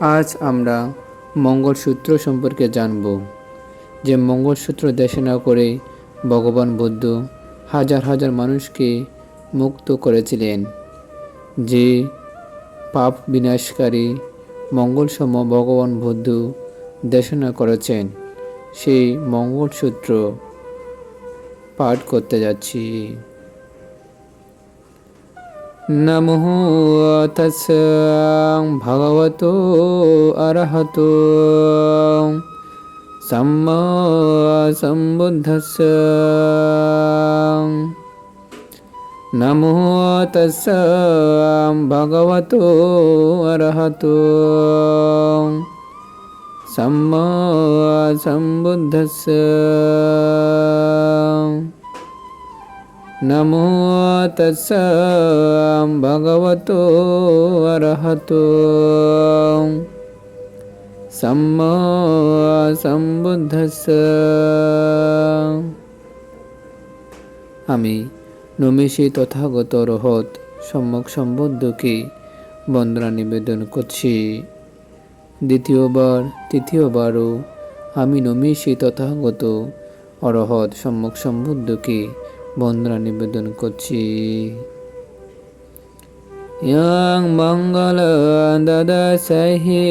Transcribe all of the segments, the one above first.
আজ আমরা মঙ্গলসূত্র সম্পর্কে জানব। যে মঙ্গলসূত্র দেশনা করে ভগবান বুদ্ধ হাজার হাজার মানুষকে মুক্ত করেছিলেন। যে পাপ বিনাশকারী মঙ্গলসম ভগবান বুদ্ধ দেশনা করেছেন, সেই মঙ্গলসূত্র পাঠ করতে যাচ্ছি। নমো তস্য ভগবতো অরহতো সম্মা সম্বুদ্ধস্য। নমো তস্য ভগবতো অরহতো সম্মা সম্বুদ্ধস্য। নমো তস্য ভগবতো অরহতো সম্মা সম্বুদ্ধস্য। আমি নমিষী তথাগত রহত সম্যক সম্বুদ্ধকে বন্দনা নিবেদন করছি। দ্বিতীয়বার তৃতীয়বারও আমি নমিষী তথাগত অরহত সম্যক সম্বুদ্ধকে বন্দনা নিবেদন করছি। ইয়ং মঙ্গল দদসহি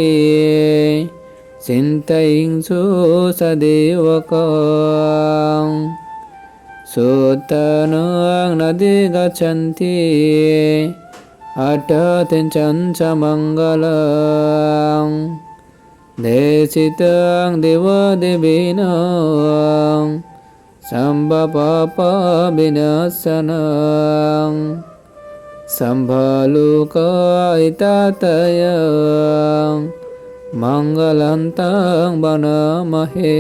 চিন্তয়িংসু সদেবকং সুতনং নদি গচ্ছন্তি অটতিঞ্চন চ মঙ্গলং দেশিতং দেবদেবিনং সম্ভপাপ বিনাশনং সম্ভালুকায়িতাতয়ং মঙ্গলন্তং বনমহে।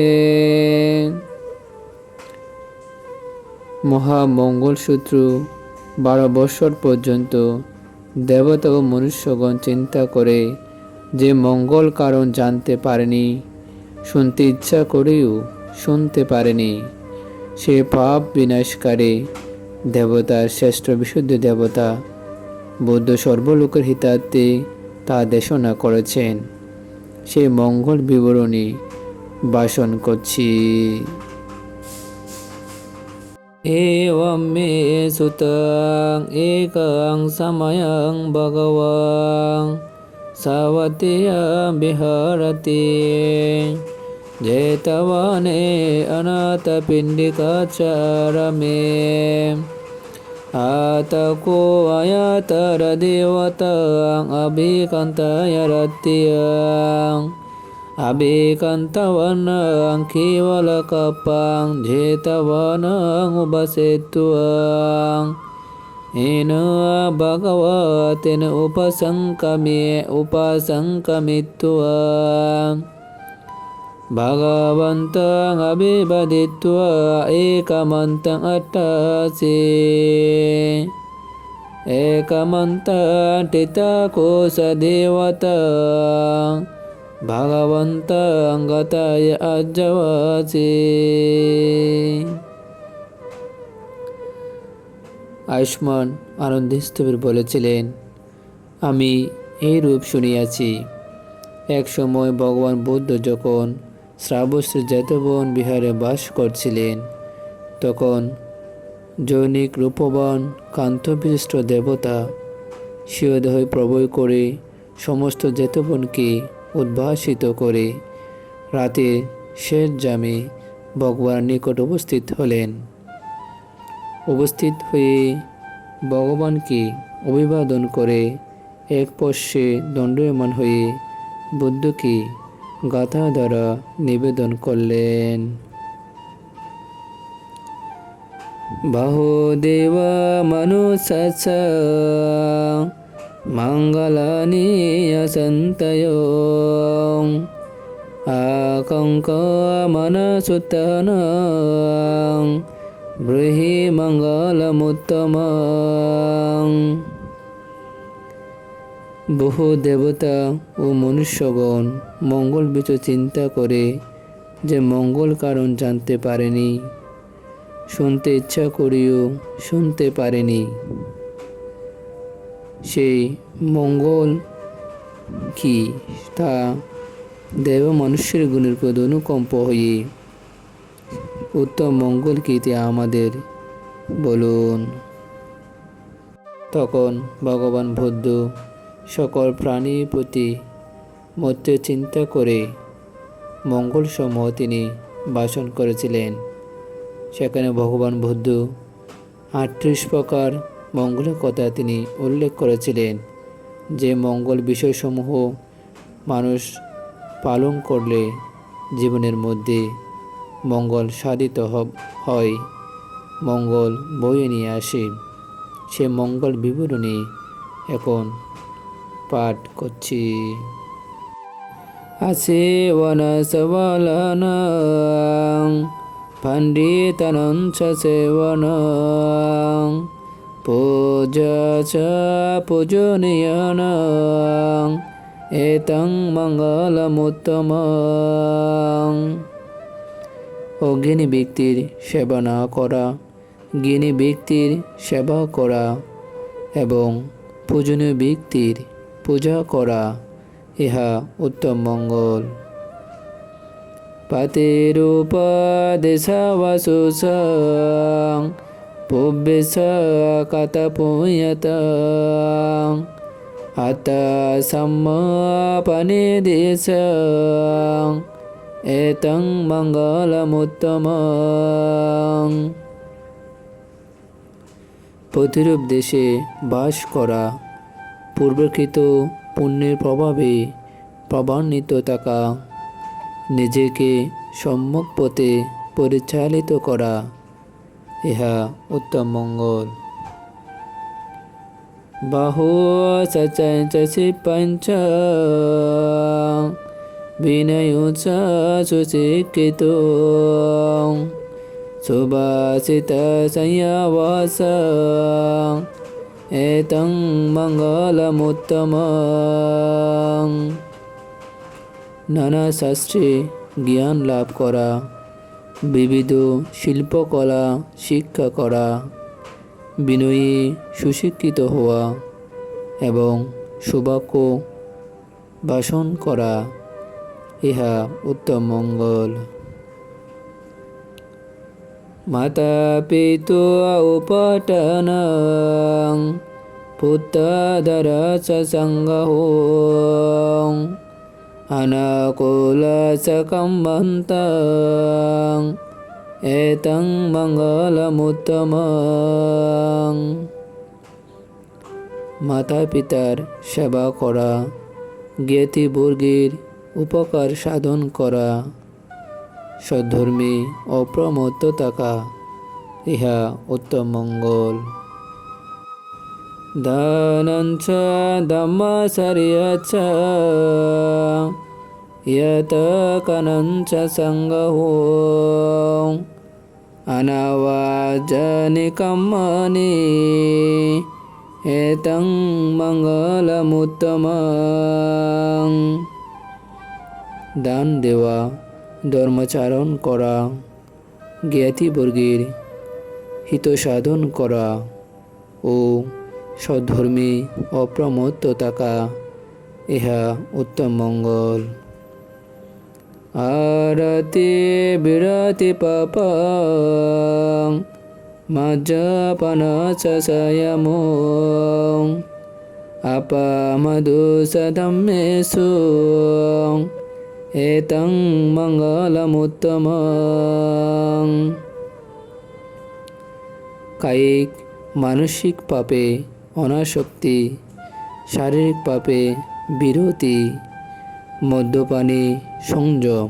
মহামঙ্গলসূত্র 12 বৎসর পর্যন্ত দেবতা ও মনুষ্যগণ চিন্তা করে যে মঙ্গল কারণ জানতে পারেনি, শুনতে ইচ্ছা করেও শুনতে পারেনি, সে পাপ বিনাশকারী দেবতার শ্রেষ্ঠ বিশুদ্ধ দেবতা বুদ্ধ সর্বলোকের হিতার্থে তা দেশনা করেছেন। সে মঙ্গল বিবরণী ভাষণ করছি। এবং মে সুতং একং সময়ং ভগবাং সাবতীয় বিহরতি জেতবনে অনাথপিণ্ডিকাচারমে আতকো আয়াতর দেবতাং অভিকান্তয়রত্যং অভিকান্তবনং কেবলকপং জেতবনং উপসেত্বং येन भगवतेन उपसंकमित्वा भगवन्तं अभिवदित्वा एकमन्तं अट्टासि एकमन्तं टितकोशदेवतं भगवन्तं गताय अज्जवासि। আয়ুষ্মান আনন্দস্থির বলেছিলেন, আমি এই রূপ শুনিয়াছি। এক সময় ভগবান বুদ্ধ যখন শ্রাবস্তীর জেতবন বিহারে বাস করছিলেন, তখন জৈনিক রূপবান কান্তবিশিষ্ট দেবতা স্বীয়দেহ প্রবয় করে সমস্ত জেতবনকে উদ্ভাসিত করে রাতে শেষ জামে ভগবানের নিকট উপস্থিত হলেন। উপস্থিত হয়ে ভগবানকে অভিবাদন করে এক পশ্বে দণ্ডায়মান হয়ে বুদ্ধকে গাথা দ্বারা নিবেদন করলেন। বাহুদেব মনুষ্যস্য মঙ্গলানি সন্তয়ো আকঙ্ক মনসুতনং ব্রহি মঙ্গলমুত্তমং। বহু দেবতা ও মনুষ্যগণ মঙ্গল বিষয় চিন্তা করে যে মঙ্গল কারণ জানতে পারেনি, শুনতে ইচ্ছা করেও শুনতে পারেনি, সেই মঙ্গল কি তা দেব মানুষের গুণের প্রতি অনুকম্প হয়ে উত্তম মঙ্গল কীতে আমাদের বলুন। তখন ভগবান বুদ্ধ সকল প্রাণীর প্রতি মধ্যে চিন্তা করে মঙ্গলসমূহ তিনি ভাষণ করেছিলেন। সেখানে ভগবান বুদ্ধ 38 প্রকার মঙ্গলের কথা তিনি উল্লেখ করেছিলেন, যে মঙ্গল বিষয়সমূহ মানুষ পালন করলে জীবনের মধ্যে মঙ্গল সাধিত হয়, মঙ্গল বয়ে নিয়ে আসে। সে মঙ্গল বিবরণী এখন পাঠ করছি। আছে ওয়ানা সওয়ালানাং পণ্ডিতানাং চ সেবনাং পূজা চ পূজনীয়ানাং এতং মঙ্গলমুত্তমং। অজ্ঞানী ব্যক্তির সেবা না করা, জ্ঞানী ব্যক্তির সেবা করা এবং পূজনীয় ব্যক্তির পূজা করা, ইহা উত্তম মঙ্গল। পাতিরূপদেশাবশুষং পুব্বেশ কাতপুয়তং আত সম্মাপনিদেশং এতং মঙ্গলমুত্তমং। প্রতিরূপ দেশে বাস করা, পূর্বকৃত পুণ্যের প্রভাবে প্রভান্বিত থাকা, নিজেকে সম্যক পথে পরিচালিত করা, ইহা উত্তম মঙ্গল। বাহু সচি পঞ্চ বিনয়ুচ সুশিক্ষিত সুভাষিত সংয়াবাস এতং মঙ্গলমুত্তমং। নানা শাস্ত্রে জ্ঞান লাভ করা, বিবিধ শিল্পকলা শিক্ষা করা, বিনয়ী সুশিক্ষিত হওয়া এবং সৌভাগ্য ভাষণ করা, ইহা উত্তম মঙ্গল। মাতা পিতু উপটনং পুত্রধর সঙ্গহো অনাকুল সকম্বন্তং এতং মঙ্গলমুত্তমং। মাতা পিতার সেবা করা, জ্ঞাতিবর্গের উপকার সাধন করা, সদ্ধর্মী অপ্রমত্ত থাকা, ইহা উত্তম মঙ্গল। দানঞ্চ ধম্মচর্যচ ইয়ত কনঞ্চ সঙ্গহো অনাবাজনিকম্মনি এতং মঙ্গলমুত্তমং। দান দেওয়া, ধর্মচারণ করা, জ্ঞাতিবর্গের হিত সাধন করা ও সদ্ধর্মী অপ্রমত্ত থাকা, ইহা উত্তম মঙ্গল। আরতি বিরতি পাপং মজ্জপান চ সংযমো অপমধুসধম্মেষু এতং মঙ্গলমুত্তমং। কায়িক মানসিক পাপে অনাসক্তি, শারীরিক পাপে বিরতি, মদ্যপানে সংযম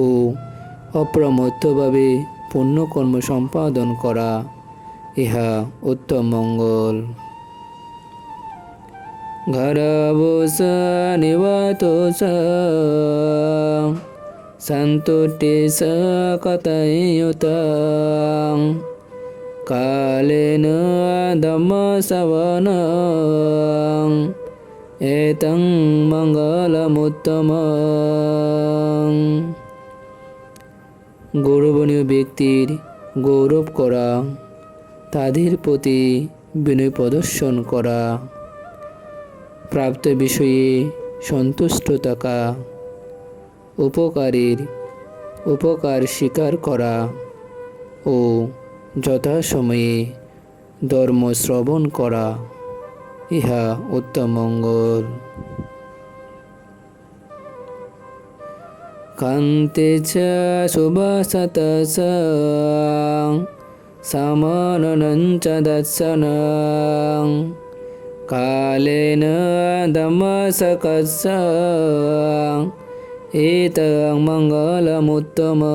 ও অপ্রমত্তভাবে পুণ্যকর্ম সম্পাদন করা, ইহা উত্তম মঙ্গল। ঘরবস নিবাতোষ সন্তুষ্টিস কতয়ুতং কালেন ধম্মশ্রবণং এতং মঙ্গলমুত্তমং। গৌরবনীয় ব্যক্তির গৌরব করা, তাদের প্রতি বিনয় প্রদর্শন করা, প্রাপ্ত বিষয়ে সন্তুষ্ট থাকা, উপকারীর উপকার স্বীকার করা ও যথাসময়ে ধর্ম শ্রবণ করা, ইহা উত্তম মঙ্গল। কান্তে চ শুভসতস সামননং চ দর্শনং কালেন ধম্মসকস্য এতং মঙ্গলমুত্তমং।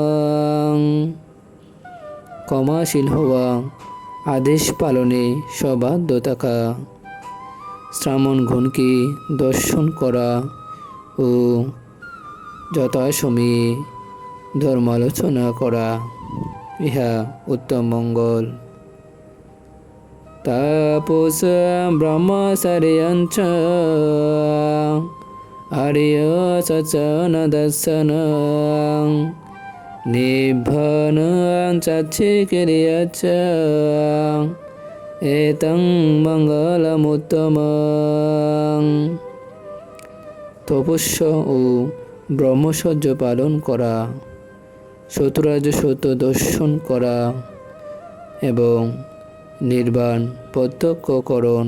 ক্ষমাশীল হওয়া, আদেশ পালনে সবাধ্য থাকা, শ্রাবণ গুণকে দর্শন করা ও যথাসময়ে ধর্মালোচনা করা, ইহা উত্তম মঙ্গল। তাপস ব্রহ্মচর্যঞ্চ আর্য সচন দর্শনং নিভ্বনং চাচ্ছিক্রিয়চ এতং মঙ্গলমুত্তমং। তপস্য ও ব্রহ্মচর্য পালন করা, চতুরার্য সত্য দর্শন করা এবং নির্বাণ প্রত্যক্ষকরণ,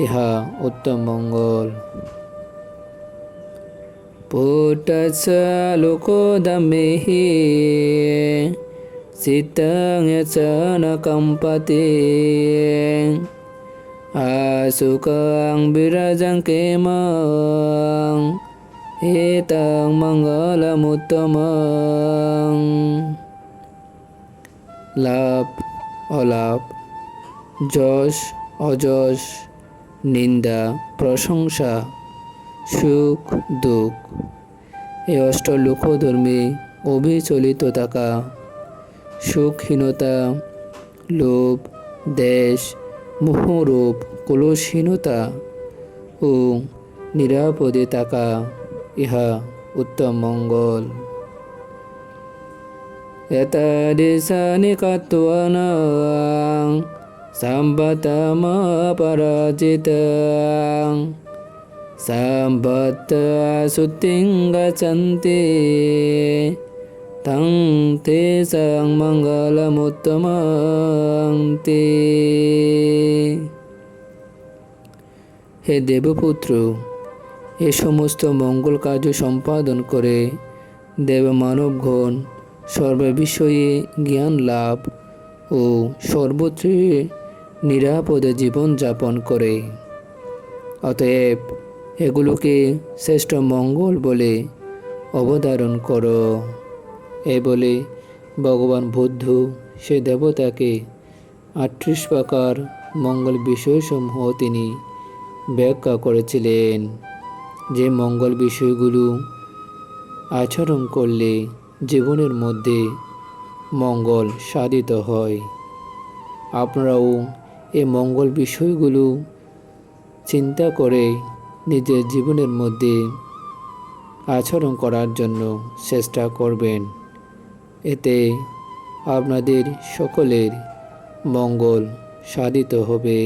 ইহা উত্তম মঙ্গল। পুট্টস্য লোকোদ্যমেহি চিত্তং চ ন কম্পতে আসুকং বিরজং কেমং এতং মঙ্গলমুত্তমং। লাভ অলাভ, যশ অযশ, নিন্দা প্রশংসা, সুখ দুঃখ, এই অষ্টলোকধর্মে অবিচলিত থাকা, সুখহীনতা, লোভ, দ্বেষ, মোহরূপ কলুষহীনতা ও নিরাপদে থাকা, ইহা উত্তম মঙ্গল। এতদ্দেশানি কত্বনং সম্পতমপরাজিতং সম্পত্তিং গচ্ছন্তি তং তেষাং মঙ্গলমুত্তমং তে। হে দেবপুত্র, এ সমস্ত মঙ্গল কার্য সম্পাদন করে দেবমানবগণ সর্ববিষয়ে জ্ঞান লাভ ও সর্বত্রে নিরাপদে জীবন যাপন করে। অতএব এগুলোকে শ্রেষ্ঠ মঙ্গল বলে অবধারণ করো। এ বলে ভগবান বুদ্ধ সে দেবতাকে 38 প্রকার মঙ্গল বিষয়সমূহ তিনি ব্যাখ্যা করেছিলেন, যে মঙ্গল বিষয়গুলো আচরণ করলে জীবনের মধ্যে মঙ্গল সাধিত হয়। আপনারাও এই মঙ্গল বিষয়গুলো চিন্তা করে নিজের জীবনের মধ্যে আচরণ করার জন্য চেষ্টা করবেন। এতে আপনাদের সকলের মঙ্গল সাধিত হবে।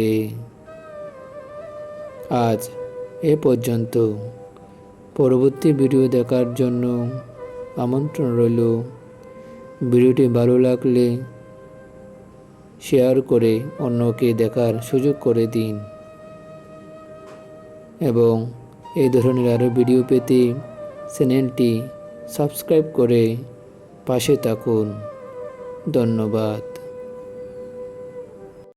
আজ এ পর্যন্ত। পরবর্তী ভিডিও দেখার জন্য আমন্ত্রণ রইল। ভিডিওটি ভালো লাগলে শেয়ার করে অন্যকে দেখার সুযোগ করে দিন এবং এই ধরনের আরও ভিডিও পেতে চ্যানেলটি সাবস্ক্রাইব করে পাশে থাকুন। ধন্যবাদ।